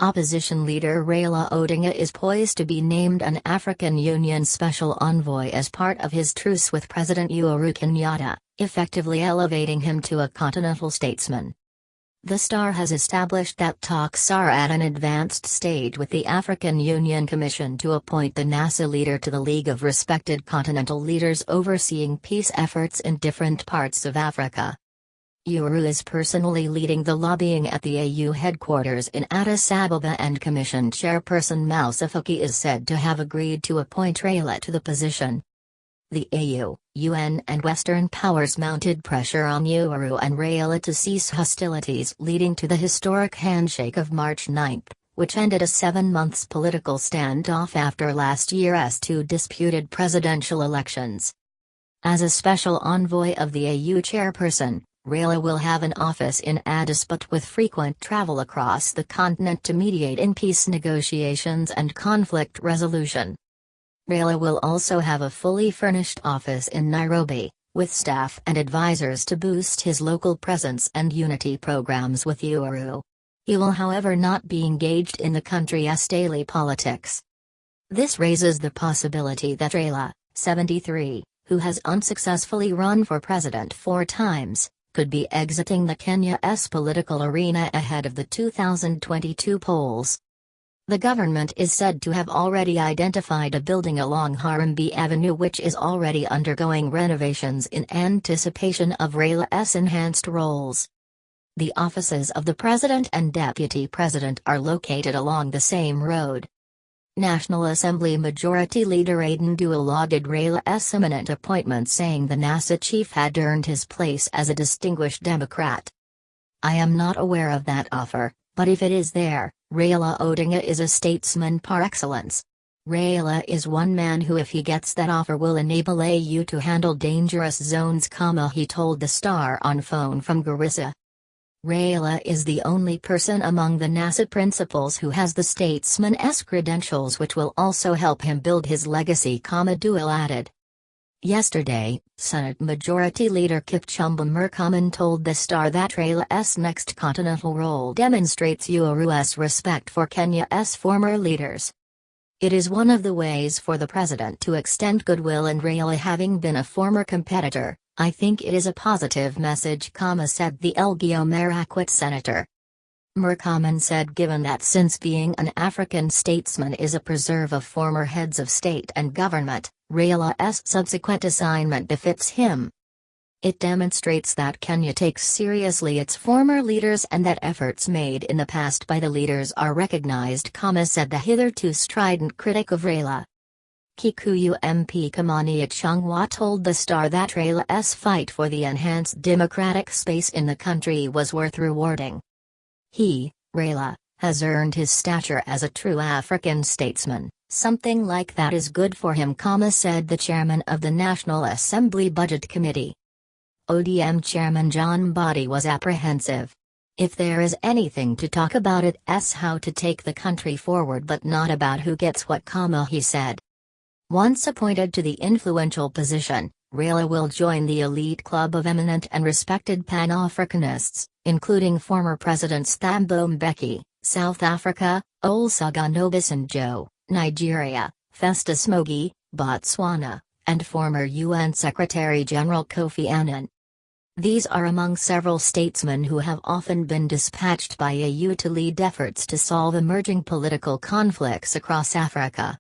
Opposition leader Raila Odinga is poised to be named an African Union Special Envoy as part of his truce with President Uhuru Kenyatta, effectively elevating him to a continental statesman. The Star has established that talks are at an advanced stage with the African Union Commission to appoint the NASA leader to the League of Respected Continental Leaders overseeing peace efforts in different parts of Africa. Uhuru is personally leading the lobbying at the AU headquarters in Addis Ababa, and Commission chairperson Moussa Faki is said to have agreed to appoint Raila to the position. The AU, UN and Western powers mounted pressure on Uhuru and Raila to cease hostilities, leading to the historic handshake of March 9, which ended a 7-month political standoff after last year's 2 disputed presidential elections. As a special envoy of the AU chairperson, Raila will have an office in Addis but with frequent travel across the continent to mediate in peace negotiations and conflict resolution. Raila will also have a fully furnished office in Nairobi, with staff and advisors to boost his local presence and unity programs with Uhuru. He will, however, not be engaged in the country's daily politics. This raises the possibility that Raila, 73, who has unsuccessfully run for president 4 times, could be exiting the Kenya's political arena ahead of the 2022 polls. The government is said to have already identified a building along Harambee Avenue which is already undergoing renovations in anticipation of Raila's enhanced roles. The offices of the President and Deputy President are located along the same road. National Assembly Majority Leader Aden Duale lauded Raila's imminent appointment, saying the NASA chief had earned his place as a distinguished Democrat. "I am not aware of that offer, but if it is there, Raila Odinga is a statesman par excellence. Raila is one man who, if he gets that offer, will enable AU to handle dangerous zones," he told the Star on phone from Garissa. Raila is the only person among the NASA principals who has the statesman's credentials, which will also help him build his legacy, Duale added. Yesterday, Senate Majority Leader Kipchumba Murkomen told the Star that Raila's next continental role demonstrates Uhuru's respect for Kenya's former leaders. "It is one of the ways for the president to extend goodwill, and Raila having been a former competitor, I think it is a positive message," said the Elgeyo Marakwet senator. Murkomen said given that since being an African statesman is a preserve of former heads of state and government, Raila's subsequent assignment befits him. "It demonstrates that Kenya takes seriously its former leaders and that efforts made in the past by the leaders are recognized," said the hitherto strident critic of Raila. Kikuyu MP Kimani Ichung'wah told the Star that Raila's fight for the enhanced democratic space in the country was worth rewarding. He, Raila, has earned his stature as a true African statesman. Something like that is good for him, said the chairman of the National Assembly Budget Committee. ODM Chairman John Mbadi was apprehensive. "If there is anything to talk about, it's how to take the country forward, but not about who gets what, he said. Once appointed to the influential position, Raila will join the elite club of eminent and respected Pan-Africanists, including former Presidents Thabo Mbeki, South Africa, Olusegun Obasanjo, Nigeria, Festus Mogae, Botswana, and former UN Secretary-General Kofi Annan. These are among several statesmen who have often been dispatched by AU to lead efforts to solve emerging political conflicts across Africa.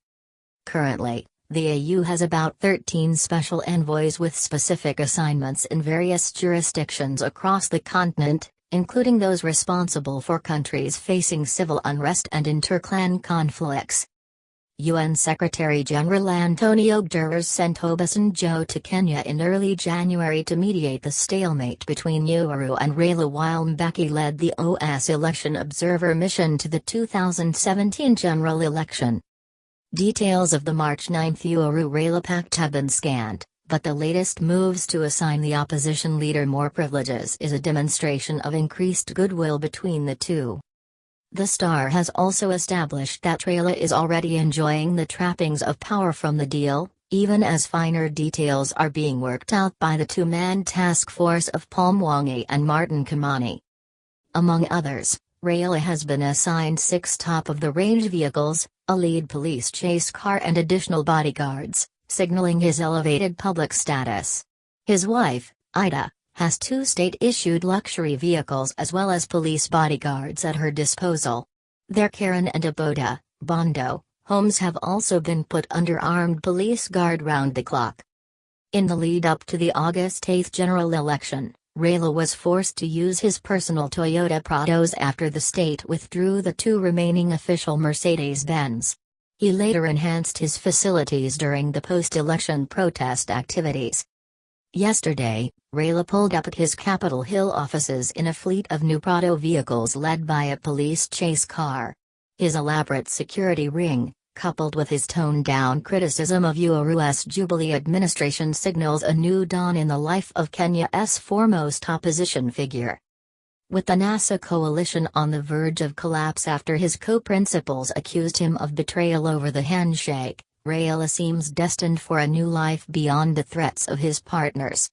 Currently, the AU has about 13 special envoys with specific assignments in various jurisdictions across the continent, including those responsible for countries facing civil unrest and interclan conflicts. UN Secretary-General Antonio Guterres sent Obasanjo to Kenya in early January to mediate the stalemate between Uhuru and Raila, while Mbeki led the OAS election observer mission to the 2017 general election. Details of the March 9 Uhuru-Raila pact have been scant, but the latest moves to assign the opposition leader more privileges is a demonstration of increased goodwill between the two. The Star has also established that Raila is already enjoying the trappings of power from the deal, even as finer details are being worked out by the two-man task force of Paul Mwangi and Martin Kimani. Among others, Raila has been assigned 6 top-of-the-range vehicles, a lead police chase car and additional bodyguards, signaling his elevated public status. His wife, Ida, has 2 state-issued luxury vehicles as well as police bodyguards at her disposal. Their Karen and Aboda, Bondo, homes have also been put under armed police guard round the clock. In the lead-up to the August 8 general election, Raila was forced to use his personal Toyota Prados after the state withdrew the 2 remaining official Mercedes-Benz. He later enhanced his facilities during the post-election protest activities. Yesterday, Raila pulled up at his Capitol Hill offices in a fleet of new Prado vehicles led by a police chase car. His elaborate security ring, coupled with his toned-down criticism of Uhuru's Jubilee administration, signals a new dawn in the life of Kenya's foremost opposition figure. With the NASA coalition on the verge of collapse after his co-principals accused him of betrayal over the handshake, Raila seems destined for a new life beyond the threats of his partners.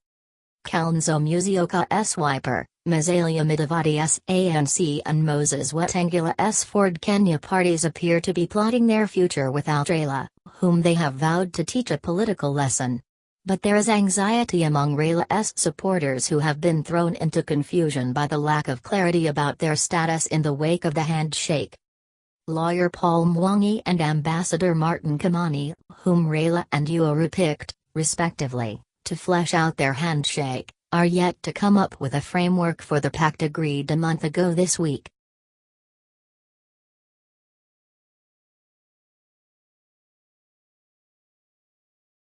Kalonzo Musyoka's Wiper, Musalia Mudavadi's ANC and Moses Wetangula's Ford Kenya parties appear to be plotting their future without Raila, whom they have vowed to teach a political lesson. But there is anxiety among Raila's supporters who have been thrown into confusion by the lack of clarity about their status in the wake of the handshake. Lawyer Paul Mwangi and Ambassador Martin Kimani, whom Raila and Uhuru picked, respectively, to flesh out their handshake, are yet to come up with a framework for the pact agreed a month ago this week.